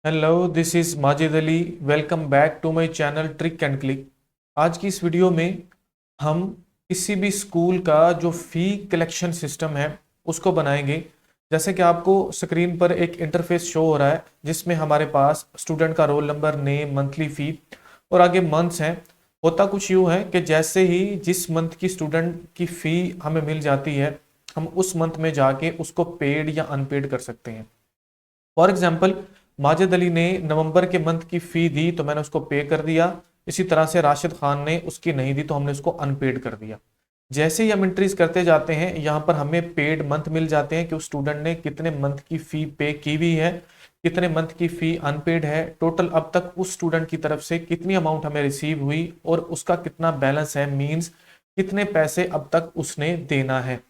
Hello, this is Majid Ali. Welcome back to my channel trick and click. आज की इस video में हम किसी भी स्कूल का जो फ़ी कलेक्शन सिस्टम है उसको बनाएंगे। जैसे कि आपको स्क्रीन पर एक इंटरफेस शो हो रहा है जिसमें हमारे पास स्टूडेंट का रोल नंबर, नेम, मंथली फ़ी और आगे मंथ्स हैं। होता कुछ यूँ है कि जैसे ही जिस मंथ की स्टूडेंट की फ़ी हमें मिल जाती है, हम उस मंथ में जाके उसको पेड या अनपेड कर सकते हैं। फॉर एग्जाम्पल, माजिद अली ने नवंबर के मंथ की फी दी तो मैंने उसको पे कर दिया। इसी तरह से राशिद खान ने उसकी नहीं दी तो हमने उसको अनपेड कर दिया। जैसे ही हम एंट्रीज करते जाते हैं यहाँ पर हमें पेड मंथ मिल जाते हैं कि उस स्टूडेंट ने कितने मंथ की फी पे की हुई है, कितने मंथ की फी अनपेड है, टोटल अब तक उस स्टूडेंट की तरफ से कितनी अमाउंट हमें रिसीव हुई और उसका कितना बैलेंस है, मींस कितने पैसे अब तक उसने देना है।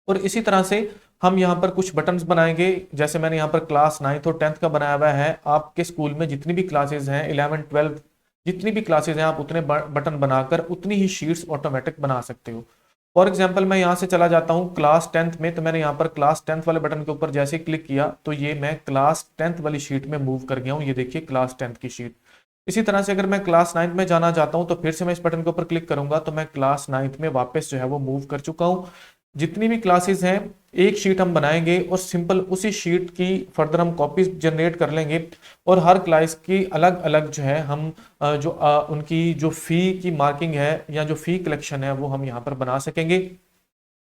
और इसी तरह से हम यहाँ पर कुछ बटन्स बनाएंगे। जैसे मैंने यहाँ पर क्लास 9th और 10th का बनाया हुआ है। आपके स्कूल में जितनी भी क्लासेज हैं, 11 12 जितनी भी क्लासेज हैं, आप उतने बटन बनाकर उतनी ही शीट्स ऑटोमेटिक बना सकते हो। फॉर एग्जाम्पल, मैं यहाँ से चला जाता हूँ क्लास 10th में, तो मैंने यहाँ पर क्लास 10th वाले बटन के ऊपर जैसे ही क्लिक किया तो ये मैं क्लास 10th वाली शीट में मूव कर गया हूँ। ये देखिए क्लास 10th की शीट। इसी तरह से अगर मैं क्लास 9th में जाना चाहता हूँ तो फिर से मैं इस बटन के ऊपर क्लिक करूंगा तो मैं क्लास 9th में वापस जो है वो मूव कर चुका हूँ। जितनी भी क्लासेस हैं, एक शीट हम बनाएंगे और सिंपल उसी शीट की फर्दर हम कॉपीज जनरेट कर लेंगे और हर क्लास की अलग अलग जो है हम उनकी जो फी की मार्किंग है या जो फी कलेक्शन है वो हम यहाँ पर बना सकेंगे।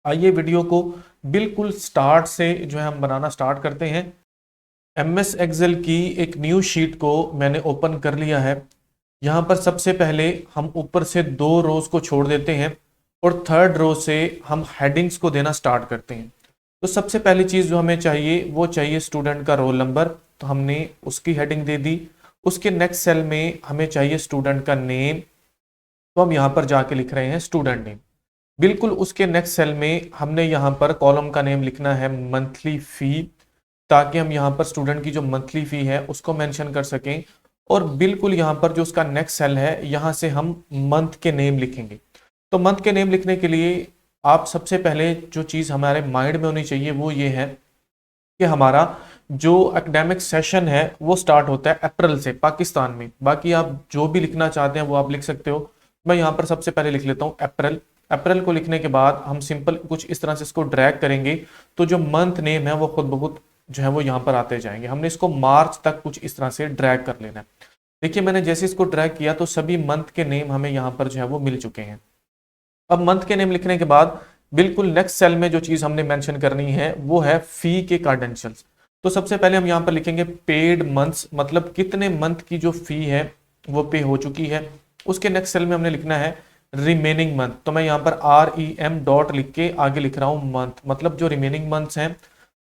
आइए वीडियो को बिल्कुल स्टार्ट से जो है हम बनाना स्टार्ट करते हैं। MS एक्सेल की एक न्यू शीट को मैंने ओपन कर लिया है। यहाँ पर सबसे पहले हम ऊपर से 2 रोज को छोड़ देते हैं और थर्ड रो से हम हेडिंग्स को देना स्टार्ट करते हैं। तो सबसे पहली चीज़ जो हमें चाहिए वो चाहिए स्टूडेंट का रोल नंबर, तो हमने उसकी हेडिंग दे दी। उसके नेक्स्ट सेल में हमें चाहिए स्टूडेंट का नेम, तो हम यहाँ पर जाके लिख रहे हैं स्टूडेंट नेम। बिल्कुल उसके नेक्स्ट सेल में हमने यहाँ पर कॉलम का नेम लिखना है मंथली फ़ी, ताकि हम यहाँ पर स्टूडेंट की जो मंथली फ़ी है उसको मेंशन कर सकें। और बिल्कुल यहाँ पर जो उसका नेक्स्ट सेल है यहाँ से हम मंथ के नेम लिखेंगे। तो मंथ के नेम लिखने के लिए आप सबसे पहले जो चीज़ हमारे माइंड में होनी चाहिए वो ये है कि हमारा जो एकेडमिक सेशन है वो स्टार्ट होता है अप्रैल से पाकिस्तान में। बाकी आप जो भी लिखना चाहते हैं वो आप लिख सकते हो। मैं यहाँ पर सबसे पहले लिख लेता हूँ अप्रैल। अप्रैल को लिखने के बाद हम सिंपल कुछ इस तरह से इसको ड्रैग करेंगे तो जो मंथ नेम है वो खुद ब खुद जो है वो यहाँ पर आते जाएंगे। हमने इसको मार्च तक कुछ इस तरह से ड्रैग कर लेना है। देखिए मैंने जैसे इसको ड्रैग किया तो सभी मंथ के नेम हमें यहाँ पर जो है वो मिल चुके हैं। अब मंथ के नेम लिखने के बाद बिल्कुल नेक्स्ट सेल में जो चीज हमने मेंशन करनी है वो है फी के कार्डेंशियल्स। तो सबसे पहले हम यहाँ पर लिखेंगे पेड मंथ्स, मतलब कितने मंथ की जो फी है वो पे हो चुकी है। उसके नेक्स्ट सेल में हमने लिखना है रिमेनिंग मंथ, तो मैं यहाँ पर REM डॉट लिख के आगे लिख रहा हूँ मंथ, मतलब जो रिमेनिंग मंथ्स हैं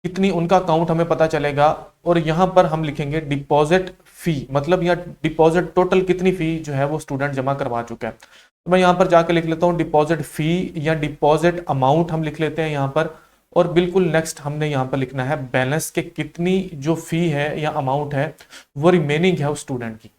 कितनी उनका काउंट हमें पता चलेगा। और यहाँ पर हम लिखेंगे डिपॉजिट फी, मतलब यह डिपॉजिट टोटल कितनी फी जो है वो स्टूडेंट जमा करवा चुका है। तो मैं यहाँ पर जाकर लिख लेता हूँ डिपॉजिट फी या डिपॉजिट अमाउंट हम लिख लेते हैं यहाँ पर। और बिल्कुल नेक्स्ट हमने यहाँ पर लिखना है बैलेंस के कितनी जो फी है या अमाउंट है वो रिमेनिंग है उस स्टूडेंट की।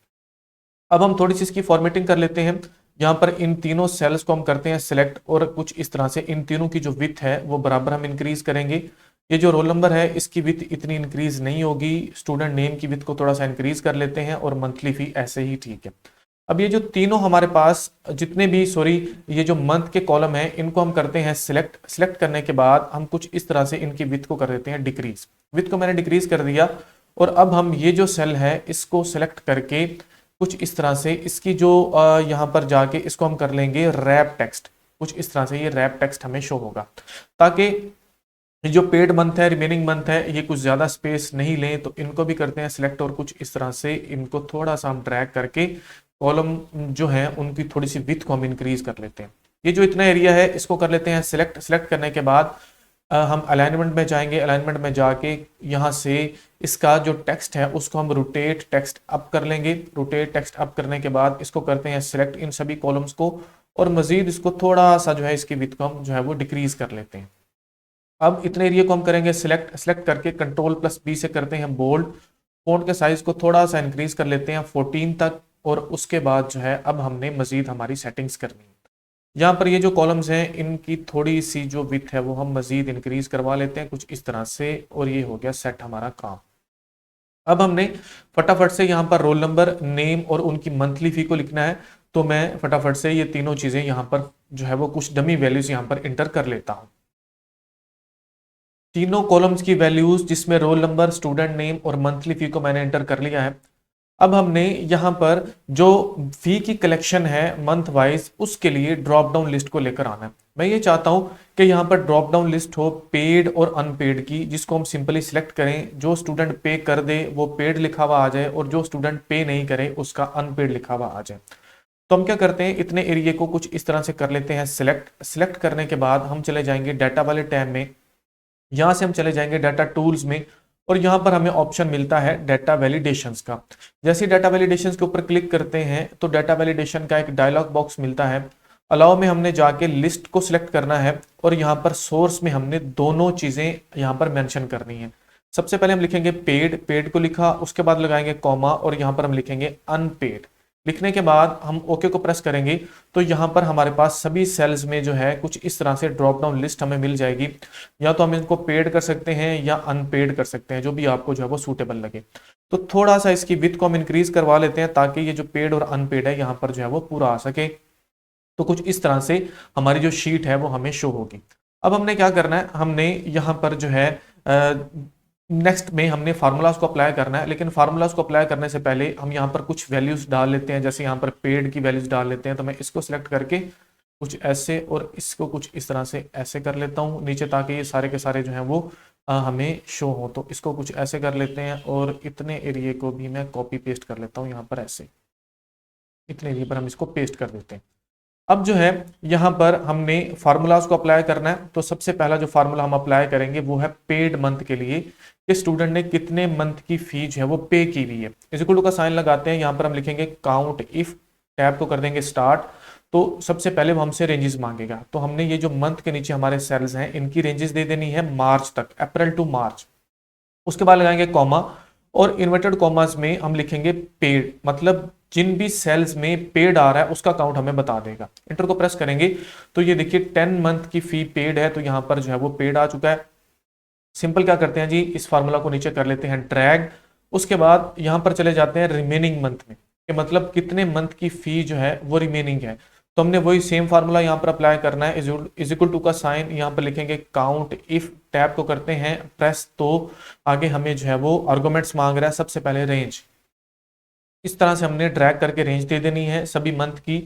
अब हम थोड़ी सी इसकी फॉर्मेटिंग कर लेते हैं। यहाँ पर इन तीनों सेल्स को हम करते हैं सिलेक्ट और कुछ इस तरह से इन तीनों की जो विथ है वो बराबर हम इंक्रीज करेंगे। ये जो रोल नंबर है इसकी विथ इतनी इंक्रीज नहीं होगी, स्टूडेंट नेम की विथ को थोड़ा सा इंक्रीज कर लेते हैं और मंथली फी ऐसे ही ठीक है। अब ये जो तीनों हमारे पास जितने भी ये जो मंथ के कॉलम है इनको हम करते हैं सिलेक्ट। सिलेक्ट करने के बाद हम कुछ इस तरह से इनकी विथ को कर देते हैं डिक्रीज। विथ को मैंने डिक्रीज कर दिया और अब हम ये जो सेल है इसको सिलेक्ट करके कुछ इस तरह से इसकी जो यहाँ पर जाके इसको हम कर लेंगे रैप टेक्स्ट। कुछ इस तरह से ये रैप टेक्स्ट हमें शो होगा ताकि जो पेड मंथ है, रिमेनिंग मंथ है, ये कुछ ज्यादा स्पेस नहीं लें। तो इनको भी करते हैं सिलेक्ट और कुछ इस तरह से इनको थोड़ा सा हम ड्रैग करके कॉलम जो है उनकी थोड़ी सी विड्थ को हम इंक्रीज कर लेते हैं। ये जो इतना एरिया है इसको कर लेते हैं सिलेक्ट। सिलेक्ट करने के बाद हम अलाइनमेंट में जाएंगे। अलाइनमेंट में जाके यहाँ से इसका जो टेक्स्ट है उसको हम रोटेट टेक्स्ट अप कर लेंगे। रोटेट टेक्स्ट अप करने के बाद इसको करते हैं सिलेक्ट इन सभी कॉलम्स को और मजीद इसको थोड़ा सा जो है इसकी विड्थ को हम जो है वो डिक्रीज कर लेते हैं। अब इतने एरिया को हम करेंगे सिलेक्ट। सिलेक्ट करके Ctrl+B से करते हैं बोल्ड। फोंट के साइज को थोड़ा सा इंक्रीज कर लेते हैं 14 तक और उसके बाद जो है अब हमने मजीद हमारी सेटिंग्स करनी है। यहाँ पर ये जो कॉलम्स हैं इनकी थोड़ी सी जो विड्थ है वो हम मजीद इंक्रीज करवा लेते हैं कुछ इस तरह से और ये हो गया सेट हमारा काम। अब हमने फटाफट से यहाँ पर रोल नंबर, नेम और उनकी मंथली फी को लिखना है। तो मैं फटाफट से ये तीनों चीजें यहाँ पर जो है वो कुछ डमी वैल्यूज यहाँ पर इंटर कर लेता हूँ। तीनों कॉलम्स की वैल्यूज जिसमें रोल नंबर, स्टूडेंट नेम और मंथली फी को मैंने एंटर कर लिया है। अब हमने यहाँ पर जो फी की कलेक्शन है मंथ वाइज, उसके लिए ड्रॉप डाउन लिस्ट को लेकर आना है। मैं ये चाहता हूं कि यहाँ पर ड्रॉप डाउन लिस्ट हो पेड और अनपेड की, जिसको हम सिंपली सिलेक्ट करें। जो स्टूडेंट पे कर दे वो पेड लिखा हुआ आ जाए और जो स्टूडेंट पे नहीं करे उसका अनपेड लिखा हुआ आ जाए। तो हम क्या करते हैं, इतने एरिया को कुछ इस तरह से कर लेते हैं सिलेक्ट करने के बाद हम चले जाएंगे डाटा वाले टैब में। यहां से हम चले जाएंगे डाटा टूल्स में और यहां पर हमें ऑप्शन मिलता है डाटा वैलिडेशंस का। जैसे डाटा वैलिडेशंस के ऊपर क्लिक करते हैं तो डाटा वैलिडेशन का एक डायलॉग बॉक्स मिलता है। अलाउ में हमने जाके लिस्ट को सिलेक्ट करना है और यहाँ पर सोर्स में हमने दोनों चीजें यहाँ पर मेंशन करनी है। सबसे पहले हम लिखेंगे पेड को लिखा, उसके बाद लगाएंगे कॉमा और यहाँ पर हम लिखेंगे अनपेड। लिखने के बाद हम ओके को प्रेस करेंगे तो यहाँ पर हमारे पास सभी सेल्स में जो है कुछ इस तरह से ड्रॉप डाउन लिस्ट हमें मिल जाएगी। या तो हम इनको पेड कर सकते हैं या अनपेड कर सकते हैं, जो भी आपको जो है वो सूटेबल लगे। तो थोड़ा सा इसकी विड्थ को हम इंक्रीज करवा लेते हैं ताकि ये जो पेड और अनपेड है यहाँ पर जो है वो पूरा आ सके। तो कुछ इस तरह से हमारी जो शीट है वो हमें शो होगी। अब हमने क्या करना है, हमने यहाँ पर जो है नेक्स्ट में हमने फार्मूलाज को अप्लाई करना है। लेकिन फार्मूलाज को अप्लाई करने से पहले हम यहाँ पर कुछ वैल्यूज डाल लेते हैं। जैसे यहाँ पर पेड की वैल्यूज डाल लेते हैं, तो मैं इसको सिलेक्ट करके कुछ ऐसे और इसको कुछ इस तरह से ऐसे कर लेता हूँ नीचे, ताकि ये सारे के सारे जो हैं वो हमें शो हो। तो इसको कुछ ऐसे कर लेते हैं और इतने एरिया को भी मैं कॉपी पेस्ट कर लेता हूँ यहाँ पर ऐसे, इतने एरिया पर हम इसको पेस्ट कर देते हैं। अब जो है यहाँ पर हमने फार्मूलाज को अप्लाई करना है। तो सबसे पहला जो फार्मूला हम अप्लाई करेंगे वो है पेड मंथ के लिए, कि स्टूडेंट ने कितने मंथ की फी जो है वो पे की हुई है। इज इक्वल टू का साइन लगाते हैं, यहाँ पर हम लिखेंगे काउंट इफ, टैब को कर देंगे स्टार्ट। तो सबसे पहले वो हमसे रेंजेस मांगेगा। तो हमने ये जो मंथ के नीचे हमारे सेल्स हैं इनकी रेंजेस दे देनी है मार्च तक, अप्रैल टू मार्च। उसके बाद लगाएंगे कॉमा और इन्वर्टेड कॉमास में हम लिखेंगे पेड, मतलब जिन भी सेल्स में पेड आ रहा है उसका काउंट हमें बता देगा। इंटर को प्रेस करेंगे तो ये देखिए 10 मंथ की फी पेड है, तो यहां पर जो है वो पेड आ चुका है। सिंपल क्या करते हैं जी, इस फार्मूला को नीचे कर लेते हैं ड्रैग। उसके बाद यहां पर चले जाते हैं रिमेनिंग मंथ में, कि मतलब कितने मंथ की फी जो है वो रिमेनिंग है। तो हमने वही सेम फार्मूला यहाँ पर अप्लाई करना है। इज इक्वल टू का साइन यहाँ पर लिखेंगे काउंट इफ, टैब को करते हैं प्रेस। तो आगे हमें जो है वो आर्गुमेंट्स मांग रहा है, सबसे पहले रेंज। इस तरह से हमने ड्रैग करके रेंज दे देनी है सभी मंथ की।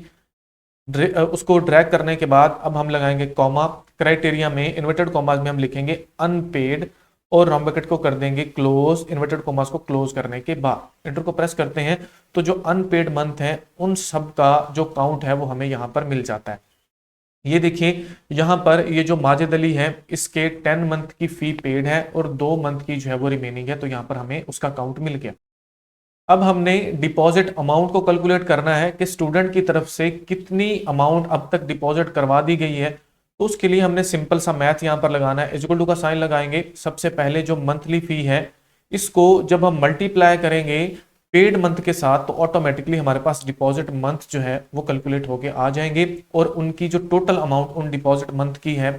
उसको ड्रैग करने के बाद अब हम लगाएंगे कॉमा, क्राइटेरिया में इन्वर्टेड कॉमास में हम लिखेंगे अनपेड और राउंड ब्रैकेट को कर देंगे क्लोज। इन्वर्टेड कॉमास को क्लोज करने के बाद इंटर को प्रेस करते हैं तो जो अनपेड मंथ है उन सब का जो काउंट है वो हमें यहाँ पर मिल जाता है। ये देखिए यहाँ पर ये जो माजिद अली है इसके 10 मंथ की फी पेड है और 2 मंथ की जो है वो रिमेनिंग है, तो यहाँ पर हमें उसका काउंट मिल गया। अब हमने डिपॉजिट अमाउंट को कैलकुलेट करना है कि स्टूडेंट की तरफ से कितनी अमाउंट अब तक डिपॉजिट करवा दी गई है। तो उसके लिए हमने सिंपल सा मैथ यहां पर लगाना है। इक्वल टू का साइन लगाएंगे, सबसे पहले जो मंथली फी है इसको जब हम मल्टीप्लाई करेंगे पेड मंथ के साथ तो ऑटोमेटिकली हमारे पास डिपॉजिट मंथ जो है वो कैलकुलेट होके आ जाएंगे और उनकी जो टोटल अमाउंट उन डिपॉजिट मंथ की है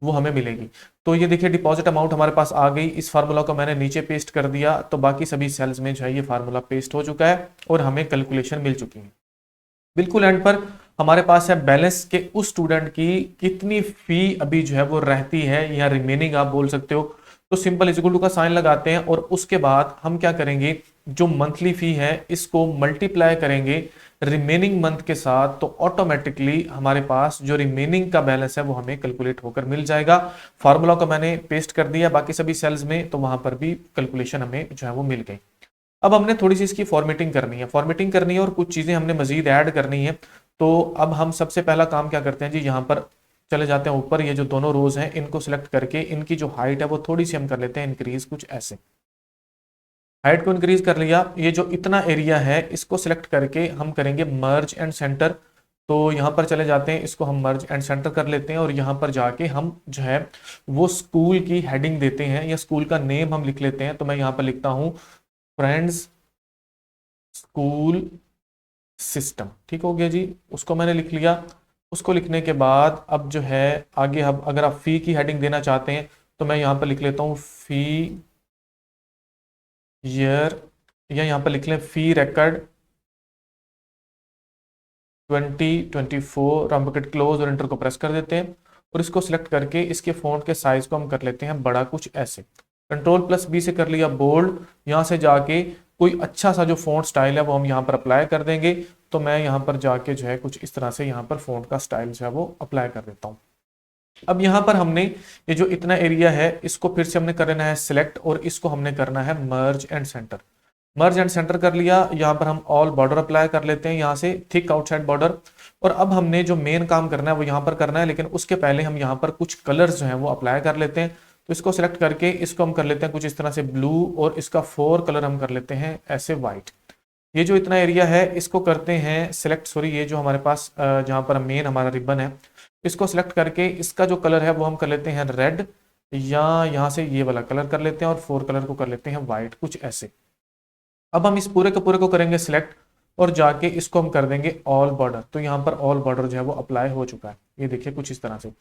वो हमें मिलेगी। तो ये देखिए डिपॉजिट अमाउंट हमारे पास आ गई। इस फार्मूला को मैंने नीचे पेस्ट कर दिया तो बाकी सभी सेल्स में जो है ये फार्मूला पेस्ट हो चुका है और हमें कैलकुलेशन मिल चुकी है। बिल्कुल एंड पर हमारे पास है बैलेंस के उस स्टूडेंट की कितनी फी अभी जो है वो रहती है या रिमेनिंग आप बोल सकते हो। तो सिंपल इक्वल टू का साइन लगाते हैं और उसके बाद हम क्या करेंगे, जो मंथली फी है इसको मल्टीप्लाई करेंगे रिमेनिंग मंथ के साथ, तो ऑटोमेटिकली हमारे पास जो रिमेनिंग का बैलेंस है वो हमें कैलकुलेट होकर मिल जाएगा। फार्मूला को मैंने पेस्ट कर दिया बाकी सभी सेल्स में, तो वहां पर भी कैलकुलेशन हमें जो है वो मिल गई। अब हमने थोड़ी सी इसकी फॉर्मेटिंग करनी है और कुछ चीजें हमने मजीद ऐड करनी है। तो अब हम सबसे पहला काम क्या करते हैं जी, यहाँ पर चले जाते हैं ऊपर, ये जो दोनों रोज हैं इनको सिलेक्ट करके इनकी जो हाइट है वो थोड़ी सी हम कर लेते हैं इंक्रीज, कुछ ऐसे। हाइट को इंक्रीज कर लिया। ये जो इतना एरिया है इसको सिलेक्ट करके हम करेंगे मर्ज एंड सेंटर। तो यहाँ पर चले जाते हैं, इसको हम मर्ज एंड सेंटर कर लेते हैं और यहाँ पर जाके हम जो है वो स्कूल की हेडिंग देते हैं या स्कूल का नेम हम लिख लेते हैं। तो मैं यहाँ पर लिखता हूँ फ्रेंड्स स्कूल सिस्टम, ठीक हो गया जी। उसको मैंने लिख लिया। उसको लिखने के बाद अब जो है आगे हम अगर आप फी की हेडिंग देना चाहते हैं तो मैं यहाँ पर लिख लेता हूँ फी ईयर या यहाँ पर लिख लें फी रिकॉर्ड 2024, हम बकेट क्लोज और इंटर को प्रेस कर देते हैं और इसको सिलेक्ट करके इसके फॉन्ट के साइज को हम कर लेते हैं बड़ा, कुछ ऐसे। कंट्रोल+B से कर लिया बोल्ड। यहाँ से जाके कोई अच्छा सा जो फॉन्ट स्टाइल है वो हम यहाँ पर अप्लाई कर देंगे। तो मैं यहाँ पर जाके जो है कुछ इस तरह से यहाँ पर फॉन्ट का स्टाइल जो है वो अप्लाई कर देता हूँ। अब यहाँ पर हमने ये जो इतना एरिया है इसको फिर से हमने करना है सिलेक्ट और इसको हमने करना है मर्ज and centre. Merge and centre कर लिया। यहाँ पर हम ऑल बॉर्डर अप्लाई कर लेते हैं, यहाँ से थिक आउटसाइड बॉर्डर। और अब हमने जो मेन काम करना है वो यहाँ पर करना है, लेकिन उसके पहले हम यहाँ पर कुछ कलर्स जो हैं वो अप्लाई कर लेते हैं। तो इसको सिलेक्ट करके इसको हम कर लेते हैं कुछ इस तरह से ब्लू और इसका 4 कलर हम कर लेते हैं ऐसे व्हाइट। ये जो इतना एरिया है इसको करते हैं सिलेक्ट, सॉरी ये जो हमारे पास जहाँ पर मेन हमारा रिबन है इसको सिलेक्ट करके इसका जो कलर है वो हम कर लेते हैं रेड, या यहाँ से ये वाला कलर कर लेते हैं और 4 कलर को कर लेते हैं व्हाइट, कुछ ऐसे। अब हम इस पूरे के पूरे को करेंगे सिलेक्ट और जाके इसको हम कर देंगे ऑल बॉर्डर। तो यहाँ पर ऑल बॉर्डर जो है वो अप्लाई हो चुका है, ये देखिए कुछ इस तरह से।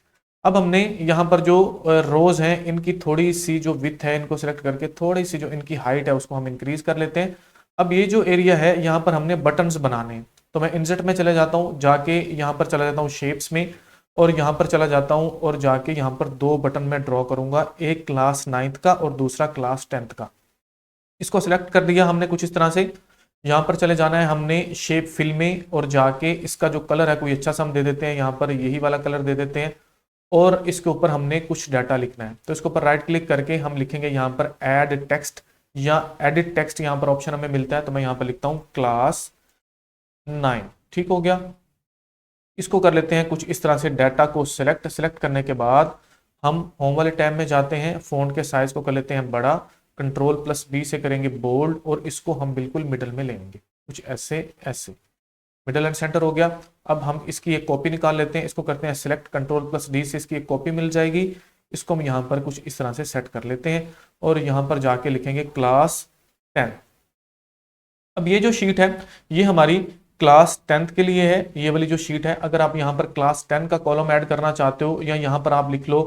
अब हमने यहाँ पर जो रोज हैं इनकी थोड़ी सी जो विड्थ है इनको सिलेक्ट करके थोड़ी सी जो इनकी हाइट है उसको हम इंक्रीज कर लेते हैं। अब ये जो एरिया है यहाँ पर हमने बटन्स बनाने हैं, तो मैं इंसर्ट में चले जाता हूँ, जाके यहाँ पर चला जाता हूँ शेप्स में और यहाँ पर चला जाता हूँ और जाके यहाँ पर 2 बटन में ड्रॉ करूंगा, एक क्लास 9th का और दूसरा क्लास 10th का। इसको सिलेक्ट कर दिया हमने कुछ इस तरह से। यहाँ पर चले जाना है हमने शेप फिल में और जाके इसका जो कलर है कोई अच्छा सा हम दे देते हैं, यहाँ पर यही वाला कलर दे देते हैं और इसके ऊपर हमने कुछ डाटा लिखना है। तो इसके ऊपर राइट क्लिक करके हम लिखेंगे यहाँ पर ऐड टेक्स्ट या एडिट टेक्स्ट, यहाँ पर ऑप्शन हमें मिलता है। तो मैं यहाँ पर लिखता हूँ क्लास 9, ठीक हो गया। इसको कर लेते हैं कुछ इस तरह से, डाटा को सिलेक्ट करने के बाद हम होम वाले टैब में जाते हैं, फ़ॉन्ट के साइज को कर लेते हैं बड़ा, कंट्रोल+B से करेंगे बोल्ड और इसको हम बिल्कुल मिडल में लेंगे, कुछ ऐसे ऐसे। मिडल एंड सेंटर हो गया। अब हम इसकी एक कॉपी निकाल लेते हैं, इसको करते हैं सिलेक्ट, कंट्रोल+D से इसकी एक कॉपी मिल जाएगी। इसको हम यहाँ पर कुछ इस तरह से सेट कर लेते हैं और यहाँ पर जाके लिखेंगे क्लास 10। अब ये जो शीट है ये हमारी क्लास 10th के लिए है, ये वाली जो शीट है। अगर आप यहाँ पर क्लास 10 का कॉलम ऐड करना चाहते हो या यहाँ पर आप लिख लो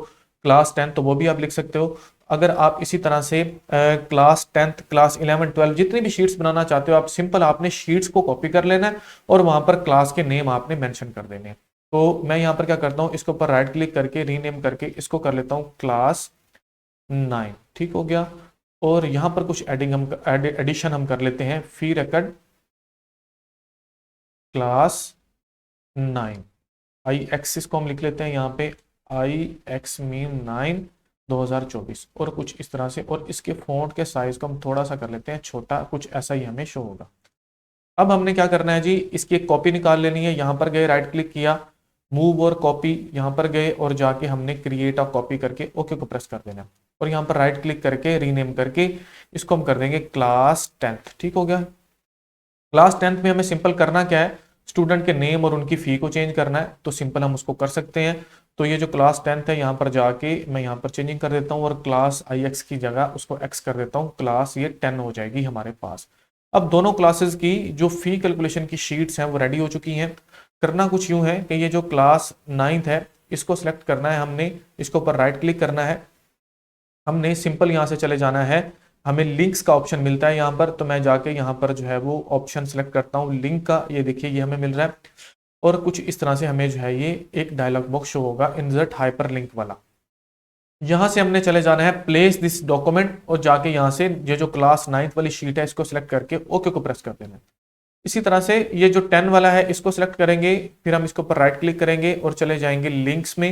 क्लास 10 तो वो भी आप लिख सकते हो। अगर आप इसी तरह से क्लास 10th, क्लास 11, 12 जितनी भी शीट्स बनाना चाहते हो आप सिंपल आपने शीट्स को कॉपी कर लेना है और वहां पर क्लास के नेम आपने मेंशन कर देने हैं। तो मैं यहाँ पर क्या करता हूँ, इसके ऊपर राइट क्लिक करके रीनेम करके इसको कर लेता हूँ क्लास 9, ठीक हो गया। और यहाँ पर कुछ एडिशन हम कर लेते हैं, फी रिकॉर्ड क्लास 9 IX, इसको हम लिख लेते हैं यहाँ पे IX मीन 9 2024 और कुछ इस तरह से। और इसके फॉन्ट के साइज को हम थोड़ा सा कर लेते हैं छोटा, कुछ ऐसा ही हमें शो होगा। अब हमने क्या करना है जी, इसकी एक कॉपी निकाल लेनी है। यहाँ पर गए, राइट क्लिक किया, मूव और कॉपी, यहाँ पर गए और जाके हमने क्रिएट अ कॉपी करके ओके को प्रेस कर देना और यहाँ पर राइट क्लिक करके रीनेम करके इसको हम कर देंगे क्लास 10th, ठीक हो गया। क्लास 10th में हमें सिंपल करना क्या है, स्टूडेंट के नेम और उनकी फी को चेंज करना है, तो सिंपल हम उसको कर सकते हैं। तो ये जो क्लास 10th है यहाँ पर जाके मैं यहाँ पर चेंजिंग कर देता हूँ और क्लास IX की जगह उसको X कर देता हूँ, क्लास ये 10 हो जाएगी हमारे पास। अब दोनों क्लासेस की जो फी कैलकुलेशन की शीट्स हैं वो रेडी हो चुकी हैं। करना कुछ यूं है कि ये जो क्लास 9th है इसको सिलेक्ट करना है हमने, इसके ऊपर राइट क्लिक करना है, हमने सिंपल यहाँ से चले जाना है, हमें लिंक्स का ऑप्शन मिलता है यहाँ पर। तो मैं जाके यहाँ पर जो है वो ऑप्शन सेलेक्ट करता हूँ लिंक का, ये देखिए ये हमें मिल रहा है और कुछ इस तरह से हमें जो है ये एक डायलॉग बॉक्स शो होगा इंसर्ट हाइपर लिंक वाला। यहाँ से हमने चले जाना है प्लेस दिस डॉक्यूमेंट और जाके यहाँ से ये जो क्लास 9th वाली शीट है इसको सिलेक्ट करके ओके को प्रेस कर देना है। इसी तरह से ये जो 10 वाला है इसको सिलेक्ट करेंगे, फिर हम इसके ऊपर राइट क्लिक करेंगे और चले जाएंगे लिंक्स में।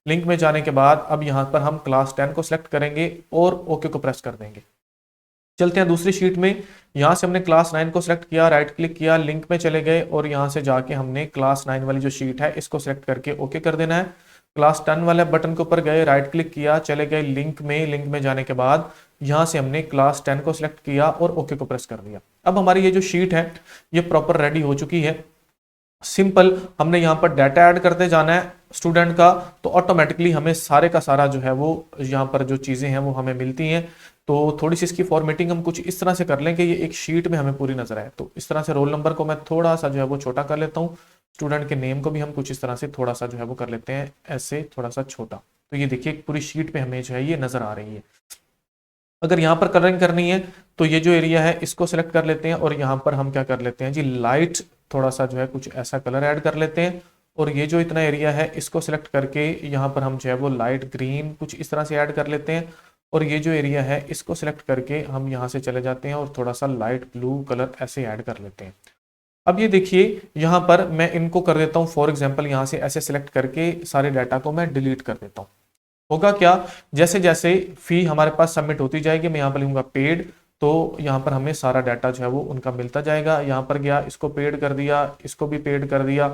लिंक में जाने के बाद अब यहाँ पर हम क्लास 10 को सिलेक्ट करेंगे और ओके को प्रेस कर देंगे। चलते हैं दूसरी शीट में, यहाँ से हमने क्लास 9 को सिलेक्ट किया, राइट क्लिक किया, लिंक में चले गए और यहाँ से जाके हमने क्लास 9 वाली जो शीट है इसको सिलेक्ट करके ओके कर देना है। क्लास 10 वाले बटन के ऊपर गए, राइट क्लिक किया, चले गए लिंक में। लिंक में जाने के बाद यहाँ से हमने क्लास 10 को सिलेक्ट किया और ओके को प्रेस कर दिया। अब हमारी ये जो शीट है ये प्रॉपर रेडी हो चुकी है। सिंपल हमने यहाँ पर डाटा ऐड करते जाना है स्टूडेंट का, तो ऑटोमेटिकली हमें सारे का सारा जो है वो यहाँ पर जो चीज़ें हैं वो हमें मिलती हैं। तो थोड़ी सी इसकी फॉर्मेटिंग हम कुछ इस तरह से कर लें कि ये एक शीट में हमें पूरी नजर आए। तो इस तरह से रोल नंबर को मैं थोड़ा सा जो है वो छोटा कर लेता हूँ, स्टूडेंट के नेम को भी हम कुछ इस तरह से थोड़ा सा जो है वो कर लेते हैं ऐसे थोड़ा सा छोटा। तो ये देखिए पूरी शीट पे हमें जो है ये नजर आ रही है। अगर यहाँ पर कलरिंग करनी है तो ये जो एरिया है इसको सिलेक्ट कर लेते हैं और यहाँ पर हम क्या कर लेते हैं जी, लाइट थोड़ा सा जो है कुछ ऐसा कलर ऐड कर लेते हैं। और ये जो इतना एरिया है इसको सिलेक्ट करके यहाँ पर हम जो है वो लाइट ग्रीन कुछ इस तरह से ऐड कर लेते हैं। और ये जो एरिया है इसको सिलेक्ट करके हम यहाँ से चले जाते हैं और थोड़ा सा लाइट ब्लू कलर ऐसे ऐड कर लेते हैं। अब ये देखिए यहाँ पर मैं इनको कर देता हूँ, फॉर एग्जाम्पल यहाँ से ऐसे सिलेक्ट करके सारे डाटा को मैं डिलीट कर देता हूँ। होगा क्या, जैसे जैसे फी हमारे पास सबमिट होती जाएगी, मैं यहाँ पर लिखूंगा पेड, तो यहाँ पर हमें सारा डाटा जो है वो उनका मिलता जाएगा। यहाँ पर गया, इसको पेड कर दिया, इसको भी पेड कर दिया,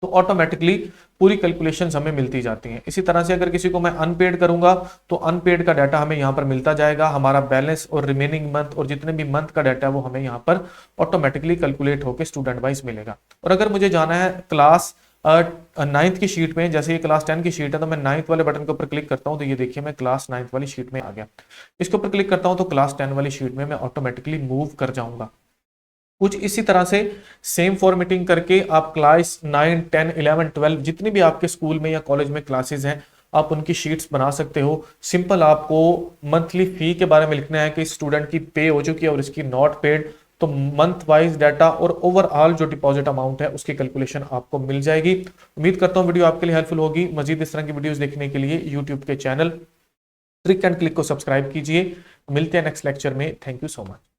तो ऑटोमेटिकली पूरी कैलकुलेशंस हमें मिलती जाती हैं। इसी तरह से अगर किसी को मैं अनपेड करूंगा तो अनपेड का डाटा हमें यहाँ पर मिलता जाएगा, हमारा बैलेंस और रिमेनिंग मंथ और जितने भी मंथ का डाटा है वो हमें यहाँ पर ऑटोमेटिकली कैलकुलेट होकर स्टूडेंट वाइज मिलेगा। और अगर मुझे जाना है क्लास 9th की शीट में, जैसे ये क्लास 10 की शीट है तो मैं 9th वाले बटन के ऊपर क्लिक करता हूं तो ये देखिए मैं क्लास 9th वाली शीट में आ गया। इसके ऊपर क्लिक करता हूं तो क्लास 10 वाली शीट में मैं ऑटोमेटिकली मूव कर जाऊंगा। कुछ इसी तरह से सेम फॉर्मेटिंग करके आप क्लास 9, 10, 11, 12 जितनी भी आपके स्कूल में या कॉलेज में क्लासेस हैं आप उनकी शीट्स बना सकते हो। सिंपल आपको मंथली फी के बारे में लिखना है कि स्टूडेंट की पे हो चुकी है और इसकी नॉट पेड, तो मंथ वाइज डाटा और ओवरऑल जो डिपॉजिट अमाउंट है उसकी कैलकुलेशन आपको मिल जाएगी। उम्मीद करता हूं वीडियो आपके लिए हेल्पफुल होगी। मजीद इस तरह की वीडियोस देखने के लिए यूट्यूब के चैनल ट्रिक एंड क्लिक को सब्सक्राइब कीजिए। मिलते हैं नेक्स्ट लेक्चर में। Thank you so much.